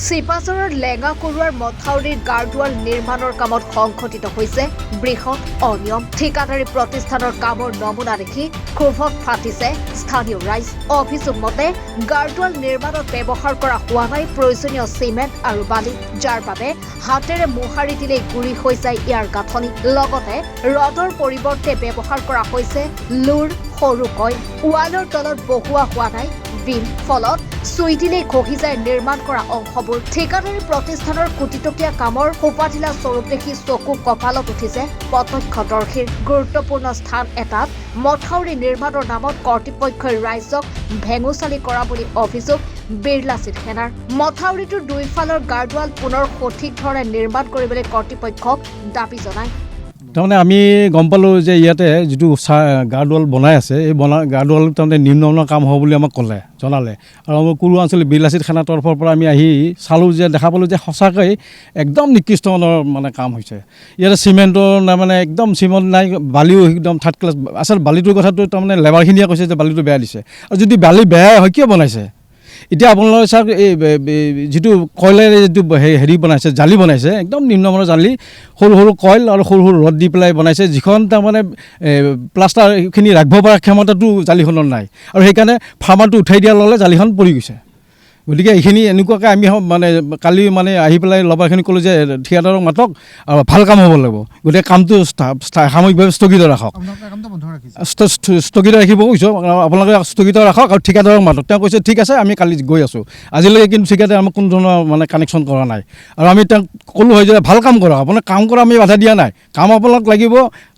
চিপাঝাৰৰ লেঙা কৰোৱাৰ মথাউৰিৰ গাৰ্ডৱাল নিৰ্মাণৰ কামত সংঘটিত হৈছে বৃহৎ অনিয়ম। ঠিকাদাৰী প্ৰতিষ্ঠানৰ কামৰ নমুনা দেখি ক্ষোভত ফাটিছে স্থানীয় ৰাইজ। অভিযোগ মতে গাৰ্ডৱাল নিৰ্মাণত ব্যৱহাৰ কৰা হোৱা নাই প্ৰয়োজনীয় চিমেণ্ট আৰু বালি, যাৰ বাবে হাতেৰে মোহাৰি দিলেই গুৰি হৈ যায় ইয়াৰ গাঁথনি। লগতে ৰডৰ পৰিৱৰ্তে ব্যৱহাৰ কৰা হৈছে লোৰ সৰু কইল। ৱালৰ তলত বহুওৱা হোৱা নাই বিম, ফলত চুই দিলেই খহি যায় নিৰ্মাণ কৰা অংশবোৰ। ঠিকাদাৰী প্ৰতিষ্ঠানৰ কোটিটকীয়া কামৰ সোপাঢিলা স্বৰূপ দেখি চকু কপালত উঠিছে প্ৰত্যক্ষদৰ্শীৰ। গুৰুত্বপূৰ্ণ স্থান এটাত মথাউৰি নিৰ্মাণৰ নামত কৰ্তৃপক্ষই ৰাইজক ভেঙুচালি কৰা বুলি অভিযোগ বিৰলাচিত সেনাৰ। মথাউৰিটোৰ দুয়োফালৰ গাৰ্ডৱাল পুনৰ সঠিক ধৰণে নিৰ্মাণ কৰিবলৈ কৰ্তৃপক্ষক দাবী জনায়। তাৰমানে আমি গম পালোঁ যে ইয়াতে যিটো গাৰ্ডৱাল বনাই আছে, এই গাৰ্ডৱাল তাৰমানে নিম্নমানৰ কাম হ'ব বুলি আমাক জনালে। আৰু আমাৰ কুৰু অঞ্চল বিৰলাচিত সেনাৰ তৰফৰ পৰা আমি আহি চালোঁ যে দেখা পালোঁ যে সঁচাকৈ একদম নিকৃষ্ট মানৰ মানে কাম হৈছে। ইয়াতে চিমেণ্টৰ মানে একদম চিমেণ্ট নাই, বালিও একদম থাৰ্ড ক্লাছ। আচলতে বালিটোৰ কথাটো তাৰমানে লেবাৰখিনিয়ে কৈছে যে বালিটো বেয়া দিছে। আৰু যদি বালি বেয়া হয় কিয় বনাইছে? এতিয়া আপোনালোকে চাওক, এই যিটো কয়লাৰে যিটো হেৰি বনাইছে, জালি বনাইছে, একদম নিম্নমানৰ জালি, সৰু সৰু কইল আৰু সৰু সৰু ৰড দি পেলাই বনাইছে, যিখন তাৰমানে প্লাষ্টাৰখিনি ৰাখিব পৰা ক্ষমতাটো জালিখনৰ নাই। আৰু সেইকাৰণে ফাৰ্মাৰটো উঠাই দিয়াৰ লগে জালিখন পৰি গৈছে। গতিকে এইখিনি এনেকুৱাকৈ আমি মানে কালি মানে আহি পেলাই লবাৰখিনি ক'লোঁ যে ঠিকাদাৰক মাতক আৰু ভাল কাম হ'ব লাগিব, গতিকে কামটো সাময়িকভাৱে স্থগিত ৰাখক। স্থগিত ৰাখিব কৈছোঁ, আপোনালোকে স্থগিত ৰাখক আৰু ঠিকাদাৰক মাতক। তেওঁ কৈছে ঠিক আছে, আমি কালি গৈ আছোঁ। আজিলৈকে কিন্তু ঠিকাদাৰে আমাক কোনো ধৰণৰ মানে কানেকশ্যন কৰা নাই। আৰু আমি তেওঁক ক'লোঁ হয় যে ভাল কাম কৰক, আপোনাক কাম কৰা আমি বাধা দিয়া নাই, কাম আপোনাক লাগিব।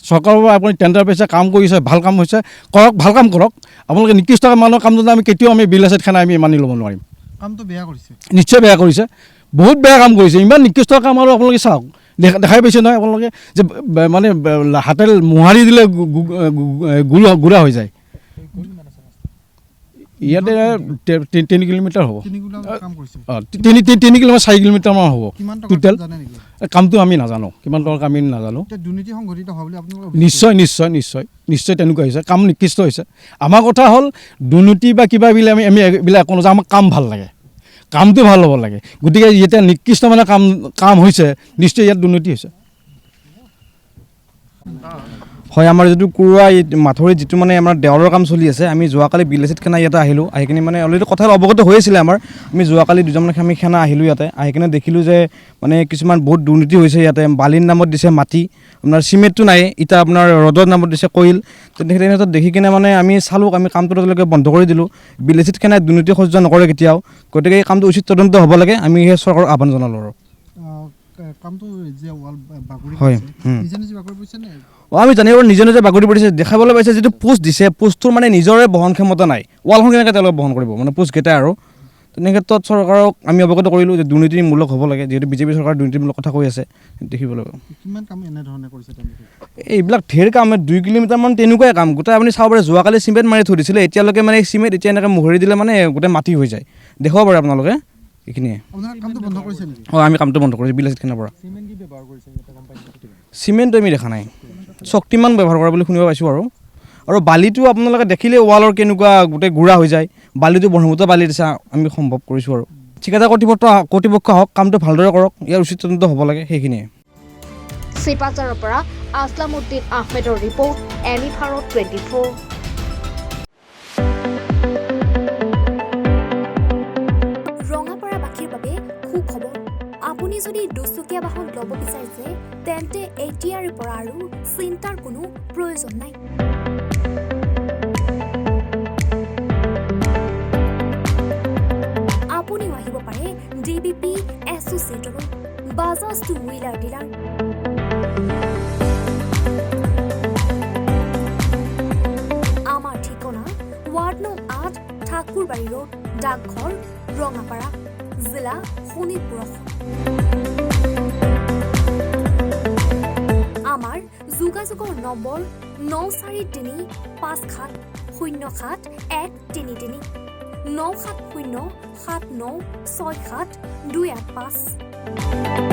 চৰকাৰৰ পৰা আপুনি টেণ্ডাৰ পাইছে, কাম কৰিছে, ভাল কাম হৈছে, কৰক, ভাল কাম কৰক। আপোনালোকে নিকৃষ্ট মানৰ কামটো আমি কেতিয়াও আমি বিৰলাচিত সেনা আমি মানি ল'ব নোৱাৰিম। কামটো বেয়া কৰিছে, নিশ্চয় বেয়া কৰিছে, বহুত বেয়া কাম কৰিছে। ইমান নিকৃষ্ট কাম আৰু আপোনালোকে চাওক, দেখাই পাইছে নহয় আপোনালোকে যে মানে হাতেৰে মোহাৰি দিলে গুড়া হৈ যায়। ইয়াতে 3 কিলোমিটাৰ হ'ব, 3 কিলোমিটাৰ 4 কিলোমিটাৰমান হ'ব টোটেল। কামটো আমি নাজানো, কিমান টকাৰ আমি নাজানো। নিশ্চয় নিশ্চয় নিশ্চয় নিশ্চয় তেনেকুৱা হৈছে, কাম নিকৃষ্ট হৈছে। আমাৰ কথা হ'ল দুৰ্নীতি বা কিবা বিলাক আমি এইবিলাক একো নাজানো, আমাক কাম ভাল লাগে, কামটো ভাল হ'ব লাগে। গতিকে যেতিয়া নিকৃষ্ট মানে কাম হৈছে, নিশ্চয় ইয়াত দুৰ্নীতি হৈছে। হয়, আমাৰ যিটো কুৰুৱা মাথৌৰিত যিটো মানে আমাৰ দেৱালৰ কাম চলি আছে, আমি যোৱাকালি বিৰলাচিত সেনা ইয়াতে আহিলোঁ। আহি কিনে মানে অলৰেডি কথা অৱগত হৈ আছিলে আমাৰ। আমি যোৱাকালি দুজনমান আমি সেনা আহিলোঁ ইয়াতে, আহি কিনে দেখিলোঁ যে মানে কিছুমান বহুত দুৰ্নীতি হৈছে ইয়াতে। বালিৰ নামত দিছে মাটি, আপোনাৰ চিমেণ্টটো নাই, ইটা আপোনাৰ ৰডৰ নামত দিছে কইল। তেনেকৈ দেখি কিনে মানে আমি চালোঁ, আমি কামটো তেওঁলোকে বন্ধ কৰি দিলোঁ। বিৰলাচিত সেনাই দুৰ্নীতি সহ্য নকৰে কেতিয়াও, গতিকে এই কামটো উচিত তদন্ত হ'ব লাগে। আমি সেই চৰকাৰক আহ্বান জনালোঁ। আৰু হয়, আমি জানিব নিজে নিজে বাগৰি পৰিছে, দেখাবলৈ পাইছে যিটো পোষ্ট দিছে, পোষ্টটোৰ মানে নিজৰে বহন ক্ষমতা নাই। ৱালখন কেনেকৈ তেওঁলোকে বহন কৰিব, মানে পোষ্টকেইটা। আৰু তেনে ক্ষেত্ৰত চৰকাৰক আমি অৱগত কৰিলোঁ যে দুৰ্নীতিমূলক হ'ব লাগে, যিহেতু বিজেপি চৰকাৰ দুৰ্নীতিমূলক কথা কৈ আছে। দেখিবলৈ এইবিলাক ঢেৰ কাম, 2 কিলোমিটাৰমান তেনেকুৱাই কাম। গোটেই আপুনি চাব পাৰে, যোৱাকালি চিমেণ্ট মাৰি থৈ দিছিলে, এতিয়ালৈকে মানে চিমেণ্ট এতিয়া এনেকৈ মোহাৰি দিলে মানে গোটেই মাটি হৈ যায়। দেখাব পাৰে আপোনালোকে এইখিনিয়ে। হয়, আমি কামটো বন্ধ কৰিছোঁ বিৰলাচিত সেনাৰ পৰা। চিমেণ্টটো আমি দেখা নাই, শক্তিমান ব্যৱহাৰ কৰা বুলি শুনিব পাইছোঁ। আৰু বালিটো আপোনালোকে দেখিলে ৱালৰ কেনেকুৱা গোটেই গুড়া হৈ যায়। বালিটো ব্ৰহ্মপুত্ৰ বালি দিছে, আমি সম্ভৱ কৰিছোঁ। আৰু ঠিকাদাৰ কৰ্তৃপক্ষ হওক, কামটো ভালদৰে কৰক, ইয়াৰ উচিত তদন্ত হ'ব লাগে, সেইখিনিয়ে। চিপাঝাৰৰ পৰা আসলামউদ্দিন আহমেদৰ ৰিপৰ্ট, এনি ভাৰত 24। ৰঙাপাৰাবাসীৰ বাবে সুখবৰ। আপুনি যদি দুচকীয়া বাহন ল'ব বিচাৰিছে, তেন্তে এতিয়াৰে পৰা আৰু চিন্তাৰ কোনো প্ৰয়োজন নাই। আপুনিও আহিব পাৰে DBP এছ'চিয়েটলৈ, বাজাজ টু হুইলাৰ ডিলাৰ। আমাৰ ঠিকনা ৱাৰ্ড নং 8, ঠাকুৰবাৰী ৰোড, ডাকঘৰ, ৰঙাপাৰা, জিলা শোণিতপুৰ। আমাৰ যোগাযোগৰ নম্বৰ 9435707133 9707967285285।